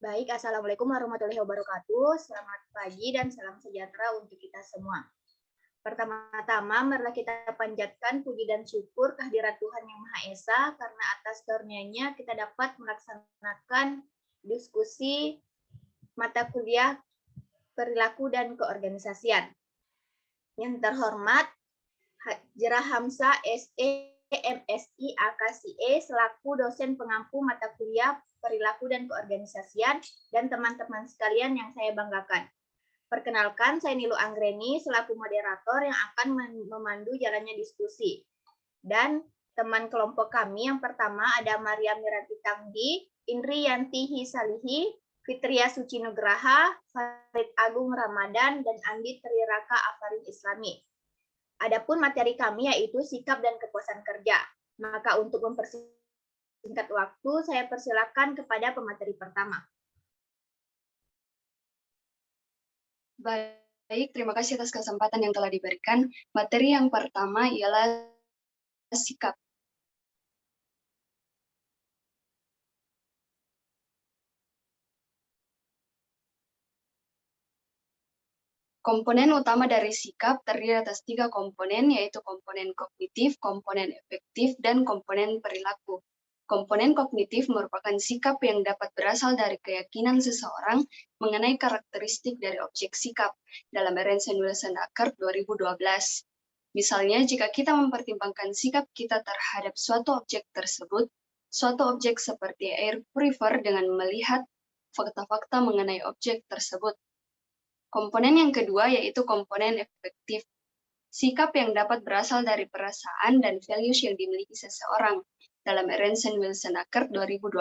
Baik, Assalamualaikum warahmatullahi wabarakatuh. Selamat pagi dan salam sejahtera untuk kita semua. Pertama-tama, marilah kita panjatkan puji dan syukur kehadirat Tuhan Yang Maha Esa, karena atas karunia-Nya kita dapat melaksanakan diskusi mata kuliah perilaku dan keorganisasian. Yang terhormat, Hajrah Hamzah SE MSI AKSIE selaku dosen pengampu mata kuliah perilaku dan keorganisasian, dan teman-teman sekalian yang saya banggakan. Perkenalkan, saya Nilu Anggreni selaku moderator yang akan memandu jalannya diskusi. Dan teman kelompok kami yang pertama ada Maria Miranti Tangdi, Indri Yanti Hisalihi, Fitria Suci Nugraha, Farid Agung Ramadan, dan Andi Triraka Afarin Islami. Adapun materi kami yaitu sikap dan kepuasan kerja. Maka untuk mempersingkat waktu, saya persilakan kepada pemateri pertama. Baik, terima kasih atas kesempatan yang telah diberikan. Materi yang pertama ialah sikap. Komponen utama dari sikap terdiri atas 3 komponen, yaitu komponen kognitif, komponen efektif, dan komponen perilaku. Komponen kognitif merupakan sikap yang dapat berasal dari keyakinan seseorang mengenai karakteristik dari objek sikap dalam Berenson-Wilson-Eckert 2012. Misalnya, jika kita mempertimbangkan sikap kita terhadap suatu objek tersebut, suatu objek seperti air purifier dengan melihat fakta-fakta mengenai objek tersebut. Komponen yang kedua yaitu komponen efektif. Sikap yang dapat berasal dari perasaan dan values yang dimiliki seseorang dalam Berenson-Wilson-Eckert 2012.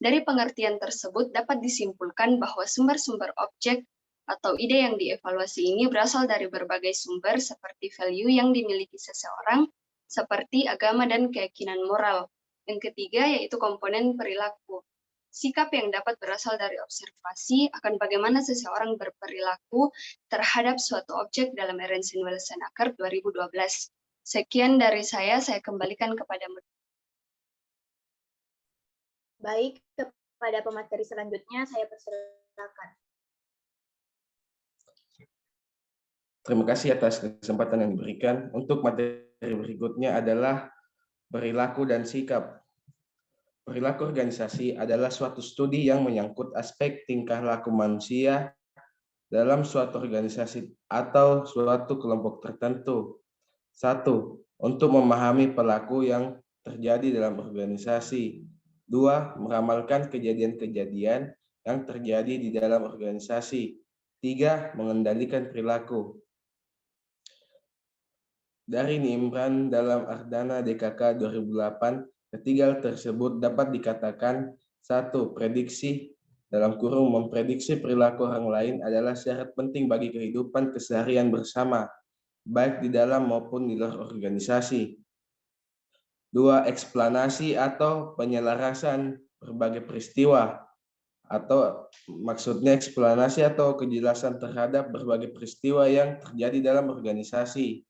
Dari pengertian tersebut dapat disimpulkan bahwa sumber-sumber objek atau ide yang dievaluasi ini berasal dari berbagai sumber seperti value yang dimiliki seseorang, seperti agama dan keyakinan moral. Yang ketiga yaitu komponen perilaku. Sikap yang dapat berasal dari observasi akan bagaimana seseorang berperilaku terhadap suatu objek dalam Berenson-Wilson-Eckert 2012. Sekian dari saya kembalikan kepada Baik, kepada pemateri selanjutnya saya persilakan. Terima kasih atas kesempatan yang diberikan. Untuk materi berikutnya adalah perilaku dan sikap. Perilaku organisasi adalah suatu studi yang menyangkut aspek tingkah laku manusia dalam suatu organisasi atau suatu kelompok tertentu. 1. Untuk memahami perilaku yang terjadi dalam organisasi. 2. Meramalkan kejadian-kejadian yang terjadi di dalam organisasi. 3. Mengendalikan perilaku. Dari Nimran dalam Ardana DKK 2008, ketiga tersebut dapat dikatakan 1. Prediksi dalam kurung memprediksi perilaku orang lain adalah syarat penting bagi kehidupan keseharian bersama, baik di dalam maupun di luar organisasi. 2. Eksplanasi atau penyelarasan berbagai peristiwa, atau maksudnya eksplanasi atau kejelasan terhadap berbagai peristiwa yang terjadi dalam organisasi.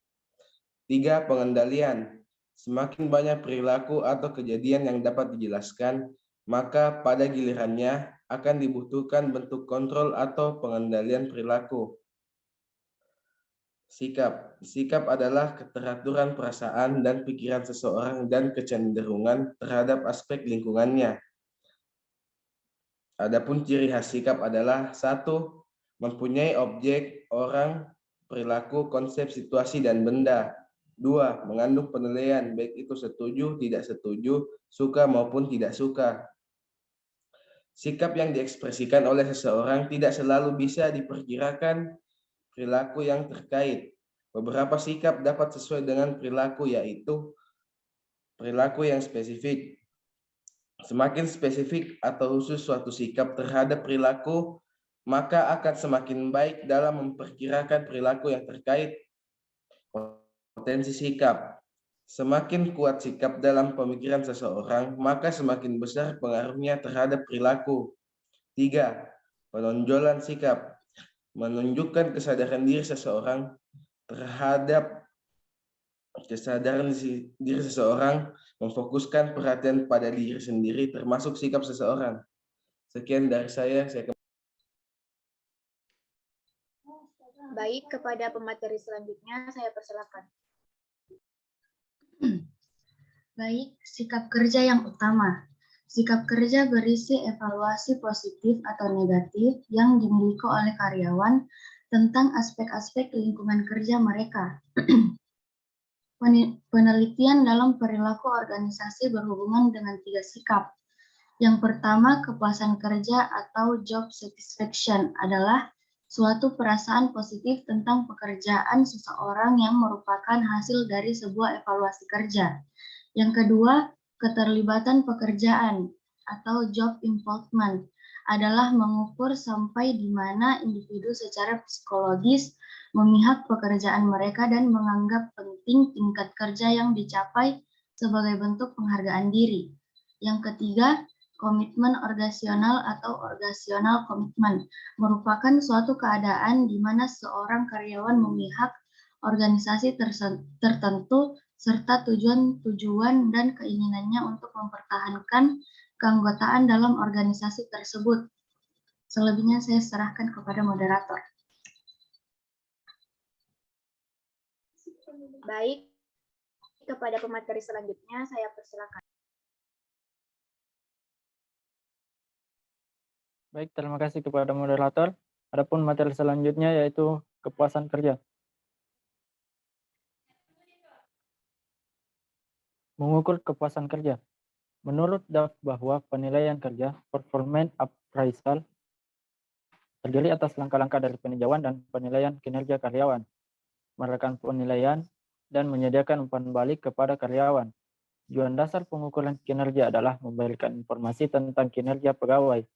3. Pengendalian. Semakin banyak perilaku atau kejadian yang dapat dijelaskan, maka pada gilirannya akan dibutuhkan bentuk kontrol atau pengendalian perilaku. Sikap. Sikap adalah keteraturan perasaan dan pikiran seseorang dan kecenderungan terhadap aspek lingkungannya. Adapun ciri khas sikap adalah 1. Mempunyai objek, orang, perilaku, konsep, situasi, dan benda. 2. Mengandung penilaian, baik itu setuju, tidak setuju, suka maupun tidak suka. Sikap yang diekspresikan oleh seseorang tidak selalu bisa diperkirakan perilaku yang terkait. Beberapa sikap dapat sesuai dengan perilaku, yaitu perilaku yang spesifik. Semakin spesifik atau khusus suatu sikap terhadap perilaku, maka akan semakin baik dalam memperkirakan perilaku yang terkait. Potensi sikap. Semakin kuat sikap dalam pemikiran seseorang, maka semakin besar pengaruhnya terhadap perilaku. 3. Penonjolan sikap. Menunjukkan kesadaran diri seseorang terhadap kesadaran diri seseorang, memfokuskan perhatian pada diri sendiri termasuk sikap seseorang. Sekian dari saya Baik, kepada pemateri selanjutnya saya persilakan. Baik, sikap kerja yang utama. Sikap kerja berisi evaluasi positif atau negatif yang dimiliki oleh karyawan tentang aspek-aspek lingkungan kerja mereka. Penelitian dalam perilaku organisasi berhubungan dengan 3 sikap. Yang pertama, kepuasan kerja atau job satisfaction adalah suatu perasaan positif tentang pekerjaan seseorang yang merupakan hasil dari sebuah evaluasi kerja. Yang kedua, keterlibatan pekerjaan atau job involvement adalah mengukur sampai di mana individu secara psikologis memihak pekerjaan mereka dan menganggap penting tingkat kerja yang dicapai sebagai bentuk penghargaan diri. Yang ketiga, komitmen organisasional atau organisational commitment merupakan suatu keadaan di mana seorang karyawan memihak organisasi tertentu serta tujuan dan keinginannya untuk mempertahankan keanggotaan dalam organisasi tersebut. Selebihnya saya serahkan kepada moderator. Baik, kepada pemateri selanjutnya saya persilakan. Baik, terima kasih kepada moderator. Adapun materi selanjutnya yaitu kepuasan kerja. Mengukur kepuasan kerja. Menurut DAF bahwa penilaian kerja, performance appraisal, terdiri atas langkah-langkah dari peninjauan dan penilaian kinerja karyawan, melakukan penilaian dan menyediakan umpan balik kepada karyawan. Tujuan dasar pengukuran kinerja adalah memberikan informasi tentang kinerja pegawai.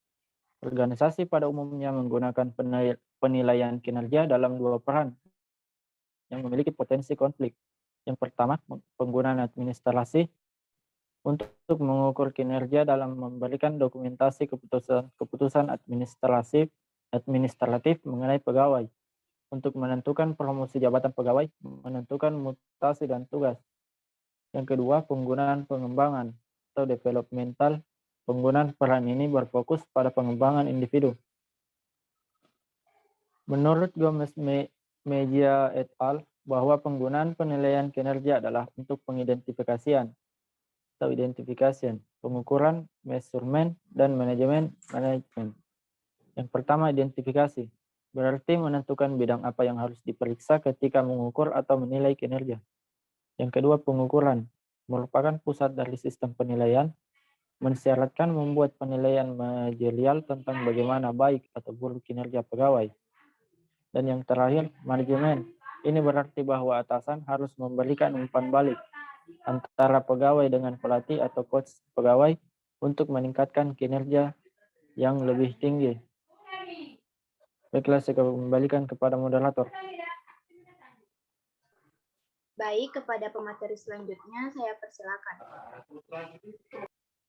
Organisasi pada umumnya menggunakan penilaian kinerja dalam 2 peran yang memiliki potensi konflik. Yang pertama, penggunaan administrasi untuk mengukur kinerja dalam memberikan dokumentasi keputusan administratif mengenai pegawai, untuk menentukan promosi jabatan pegawai, menentukan mutasi dan tugas. Yang kedua, penggunaan pengembangan atau developmental. Penggunaan peran ini berfokus pada pengembangan individu. Menurut Gomez Mejia et al. Bahwa penggunaan penilaian kinerja adalah untuk pengidentifikasian atau identification, pengukuran, measurement, dan manajemen. Yang pertama, identifikasi. Berarti menentukan bidang apa yang harus diperiksa ketika mengukur atau menilai kinerja. Yang kedua, pengukuran. Merupakan pusat dari sistem penilaian, mensyaratkan membuat penilaian manajerial tentang bagaimana baik atau buruk kinerja pegawai. Dan yang terakhir, manajemen. Ini berarti bahwa atasan harus memberikan umpan balik antara pegawai dengan pelatih atau coach pegawai untuk meningkatkan kinerja yang lebih tinggi. Baiklah, saya kembalikan kepada moderator. Baik, kepada pemateri selanjutnya saya persilakan.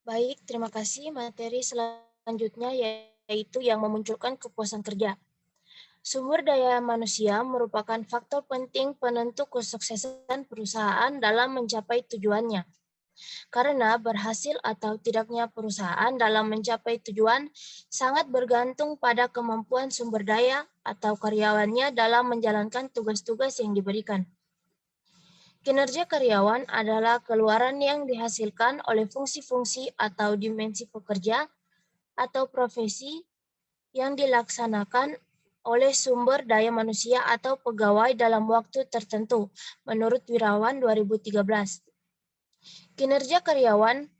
Baik, terima kasih. Materi selanjutnya yaitu yang memunculkan kepuasan kerja. Sumber daya manusia merupakan faktor penting penentu kesuksesan perusahaan dalam mencapai tujuannya. Karena berhasil atau tidaknya perusahaan dalam mencapai tujuan sangat bergantung pada kemampuan sumber daya atau karyawannya dalam menjalankan tugas-tugas yang diberikan. Kinerja karyawan adalah keluaran yang dihasilkan oleh fungsi-fungsi atau dimensi pekerja atau profesi yang dilaksanakan oleh sumber daya manusia atau pegawai dalam waktu tertentu, menurut Wirawan 2013. Kinerja karyawan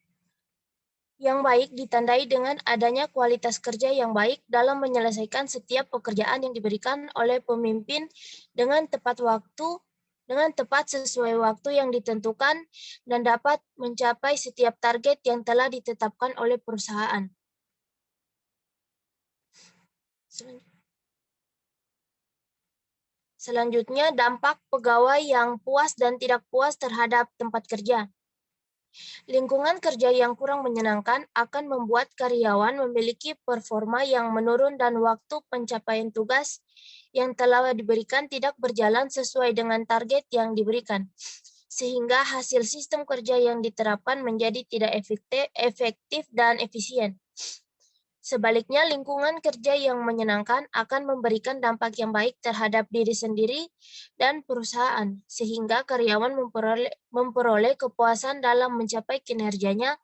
yang baik ditandai dengan adanya kualitas kerja yang baik dalam menyelesaikan setiap pekerjaan yang diberikan oleh pemimpin dengan tepat sesuai waktu yang ditentukan dan dapat mencapai setiap target yang telah ditetapkan oleh perusahaan. Selanjutnya, dampak pegawai yang puas dan tidak puas terhadap tempat kerja. Lingkungan kerja yang kurang menyenangkan akan membuat karyawan memiliki performa yang menurun dan waktu pencapaian tugas yang telah diberikan tidak berjalan sesuai dengan target yang diberikan, sehingga hasil sistem kerja yang diterapkan menjadi tidak efektif dan efisien. Sebaliknya, lingkungan kerja yang menyenangkan akan memberikan dampak yang baik terhadap diri sendiri dan perusahaan, sehingga karyawan memperoleh kepuasan dalam mencapai kinerjanya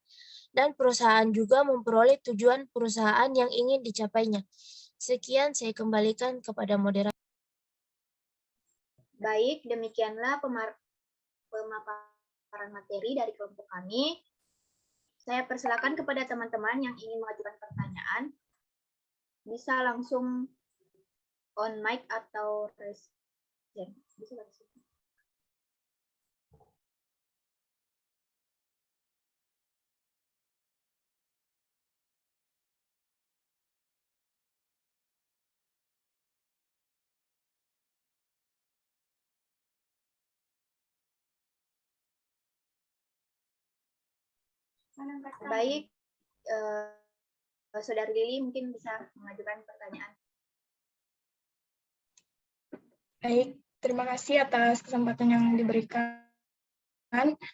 dan perusahaan juga memperoleh tujuan perusahaan yang ingin dicapainya. Sekian, saya kembalikan kepada moderator. Baik, demikianlah pemaparan materi dari kelompok kami. Saya persilakan kepada teman-teman yang ingin mengajukan pertanyaan. Bisa langsung on mic atau raise hand. Bisa langsung. Baik, Saudari Lili mungkin bisa mengajukan pertanyaan. Baik, terima kasih atas kesempatan yang diberikan.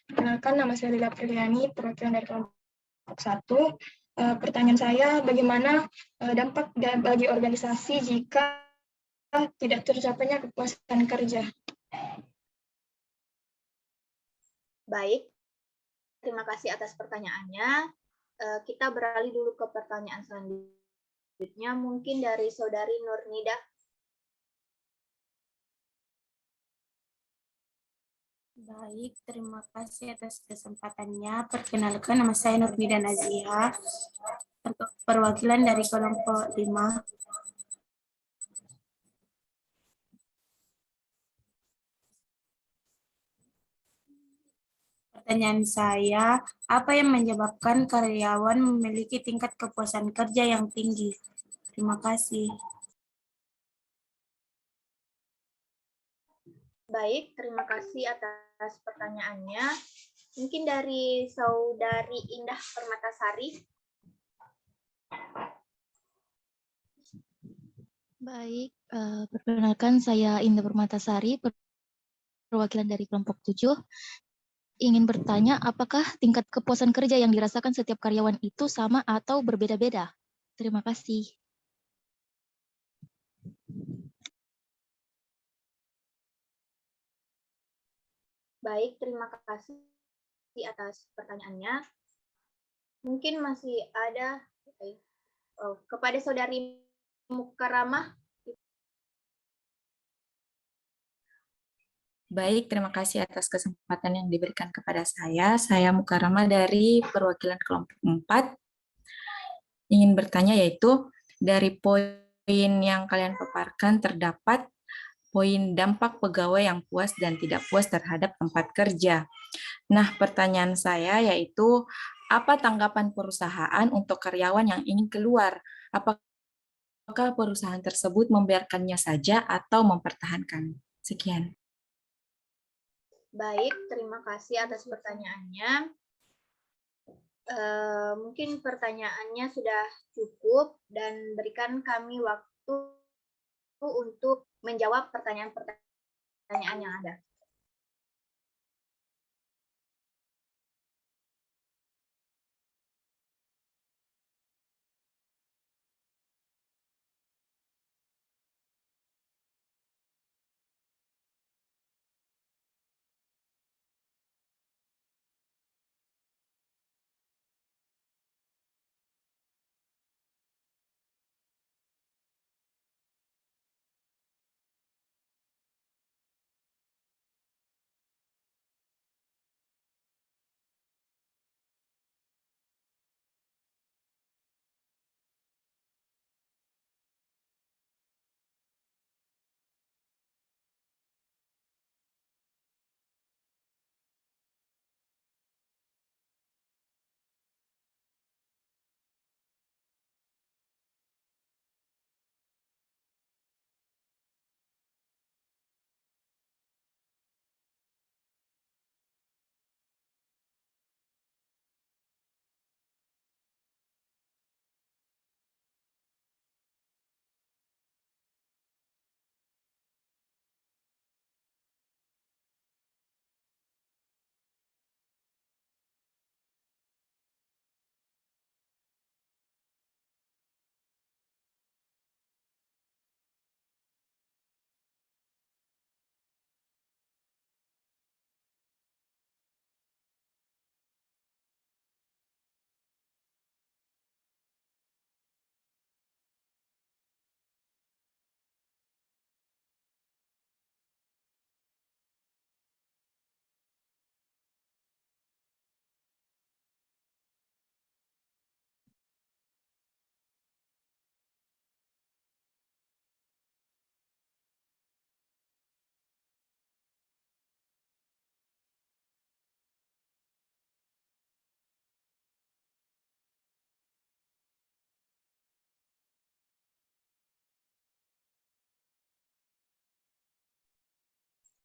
Perkenalkan, nama saya Lila Priliani, perwakilan dari kelompok 1. Pertanyaan saya, bagaimana dampak bagi organisasi jika tidak tercapainya kepuasan kerja? Baik, terima kasih atas pertanyaannya. Kita beralih dulu ke pertanyaan selanjutnya, mungkin dari Saudari Nurnida. Baik, terima kasih atas kesempatannya. Perkenalkan, nama saya Nurnida Naziha, perwakilan dari kelompok 5. Pertanyaan saya, apa yang menyebabkan karyawan memiliki tingkat kepuasan kerja yang tinggi? Terima kasih. Baik, terima kasih atas pertanyaannya. Mungkin dari Saudari Indah Permatasari. Baik, perkenalkan saya Indah Permatasari, perwakilan dari kelompok 7. Ingin bertanya, apakah tingkat kepuasan kerja yang dirasakan setiap karyawan itu sama atau berbeda-beda? Terima kasih. Baik, terima kasih atas pertanyaannya. Mungkin masih ada kepada Saudari Mukaramah. Baik, terima kasih atas kesempatan yang diberikan kepada saya. Saya Mukarama dari perwakilan kelompok 4. Ingin bertanya yaitu, dari poin yang kalian paparkan terdapat poin dampak pegawai yang puas dan tidak puas terhadap tempat kerja. Nah, pertanyaan saya yaitu, apa tanggapan perusahaan untuk karyawan yang ingin keluar? Apakah perusahaan tersebut membiarkannya saja atau mempertahankan? Sekian. Baik, terima kasih atas pertanyaannya. Mungkin pertanyaannya sudah cukup dan berikan kami waktu untuk menjawab pertanyaan-pertanyaan yang ada.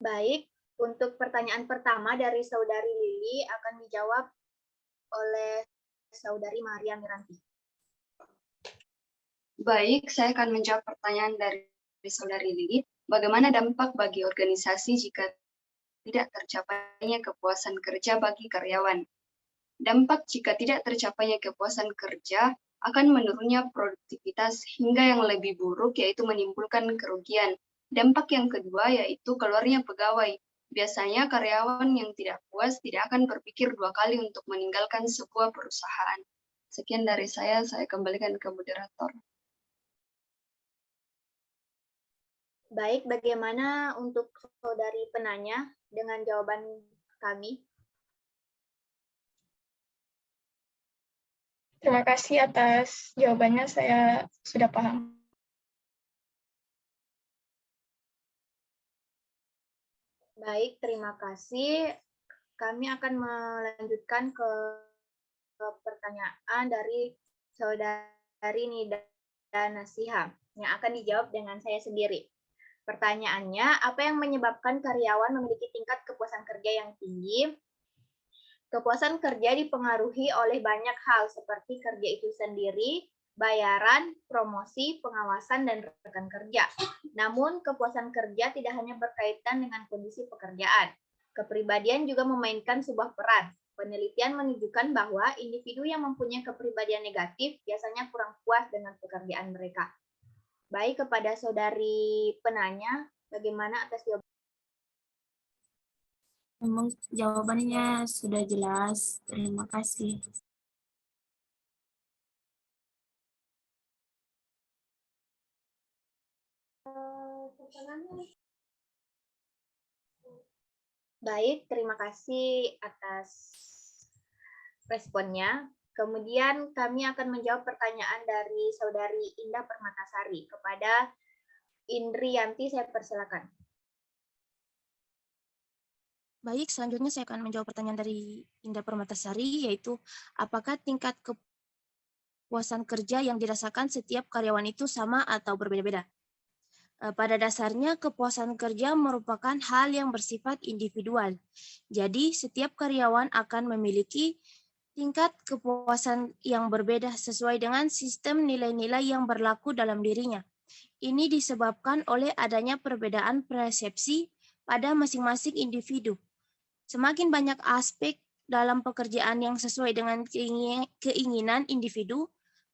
Baik, untuk pertanyaan pertama dari Saudari Lili akan dijawab oleh Saudari Maria Miranti. Baik, saya akan menjawab pertanyaan dari Saudari Lili. Bagaimana dampak bagi organisasi jika tidak tercapainya kepuasan kerja bagi karyawan? Dampak jika tidak tercapainya kepuasan kerja akan menurunnya produktivitas hingga yang lebih buruk, yaitu menimbulkan kerugian. Dampak yang kedua yaitu keluarnya pegawai. Biasanya karyawan yang tidak puas tidak akan berpikir dua kali untuk meninggalkan sebuah perusahaan. Sekian dari saya kembalikan ke moderator. Baik, bagaimana untuk Saudari penanya dengan jawaban kami? Terima kasih atas jawabannya, saya sudah paham. Baik, terima kasih. Kami akan melanjutkan ke pertanyaan dari Saudari Nida Nasiha yang akan dijawab dengan saya sendiri. Pertanyaannya, apa yang menyebabkan karyawan memiliki tingkat kepuasan kerja yang tinggi? Kepuasan kerja dipengaruhi oleh banyak hal seperti kerja itu sendiri, bayaran, promosi, pengawasan, dan rekan kerja. Namun, kepuasan kerja tidak hanya berkaitan dengan kondisi pekerjaan. Kepribadian juga memainkan sebuah peran. Penelitian menunjukkan bahwa individu yang mempunyai kepribadian negatif biasanya kurang puas dengan pekerjaan mereka. Baik, kepada Saudari penanya, bagaimana atas jawaban? Memang jawabannya sudah jelas. Terima kasih. Baik, terima kasih atas responnya. Kemudian kami akan menjawab pertanyaan dari Saudari Indah Permatasari. Kepada Indriyanti, saya persilakan. Baik, selanjutnya saya akan menjawab pertanyaan dari Indah Permatasari, yaitu apakah tingkat kepuasan kerja yang dirasakan setiap karyawan itu sama atau berbeda-beda? Pada dasarnya, kepuasan kerja merupakan hal yang bersifat individual. Jadi, setiap karyawan akan memiliki tingkat kepuasan yang berbeda sesuai dengan sistem nilai-nilai yang berlaku dalam dirinya. Ini disebabkan oleh adanya perbedaan persepsi pada masing-masing individu. Semakin banyak aspek dalam pekerjaan yang sesuai dengan keinginan individu,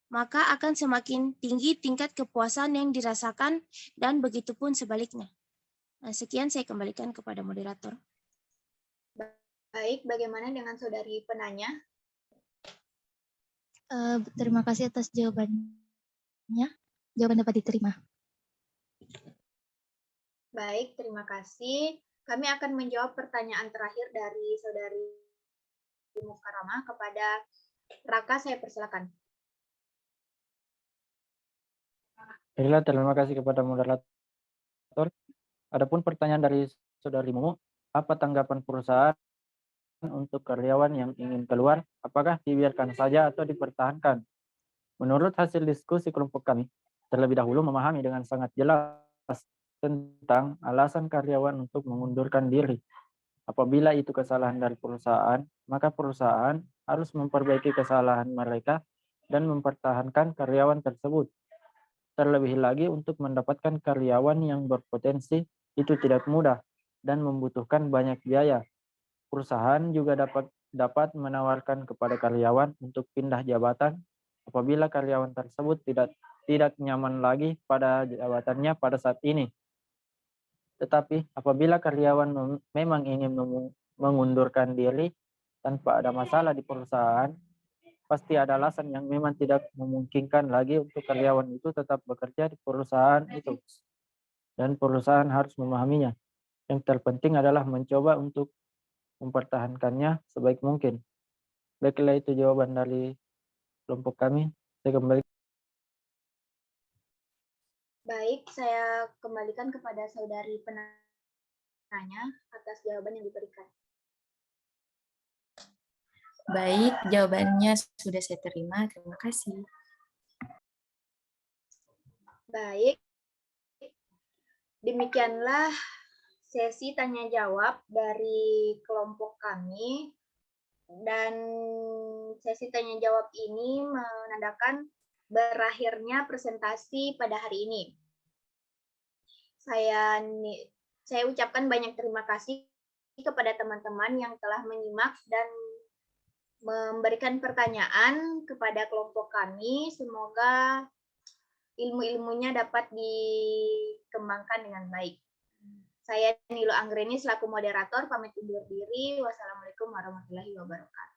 maka akan semakin tinggi tingkat kepuasan yang dirasakan dan begitu pun sebaliknya. Nah, sekian saya kembalikan kepada moderator. Baik, bagaimana dengan Saudari penanya? Terima kasih atas jawabannya. Jawaban dapat diterima. Baik, terima kasih. Kami akan menjawab pertanyaan terakhir dari Saudari Mukarramah. Kepada Raka, saya persilakan. Baiklah, terima kasih kepada moderator. Adapun pertanyaan dari Saudari Mumu, apa tanggapan perusahaan untuk karyawan yang ingin keluar? Apakah dibiarkan saja atau dipertahankan? Menurut hasil diskusi kelompok kami, terlebih dahulu memahami dengan sangat jelas tentang alasan karyawan untuk mengundurkan diri. Apabila itu kesalahan dari perusahaan, maka perusahaan harus memperbaiki kesalahan mereka dan mempertahankan karyawan tersebut. Terlebih lagi untuk mendapatkan karyawan yang berpotensi itu tidak mudah dan membutuhkan banyak biaya. Perusahaan juga dapat menawarkan kepada karyawan untuk pindah jabatan apabila karyawan tersebut tidak nyaman lagi pada jabatannya pada saat ini. Tetapi apabila karyawan memang ingin mengundurkan diri tanpa ada masalah di perusahaan, pasti ada alasan yang memang tidak memungkinkan lagi untuk karyawan itu tetap bekerja di perusahaan itu. Dan perusahaan harus memahaminya. Yang terpenting adalah mencoba untuk mempertahankannya sebaik mungkin. Baiklah, itu jawaban dari kelompok kami. Saya kembali. Baik, saya kembalikan kepada Saudari penanya atas jawaban yang diberikan. Baik, jawabannya sudah saya terima. Terima kasih. Baik, demikianlah sesi tanya jawab dari kelompok kami, dan sesi tanya jawab ini menandakan berakhirnya presentasi pada hari ini. Saya ucapkan banyak terima kasih kepada teman-teman yang telah menyimak dan memberikan pertanyaan kepada kelompok kami. Semoga ilmu-ilmunya dapat dikembangkan dengan baik. Saya Nilo Anggreni selaku moderator pamit undur diri. Wassalamualaikum warahmatullahi wabarakatuh.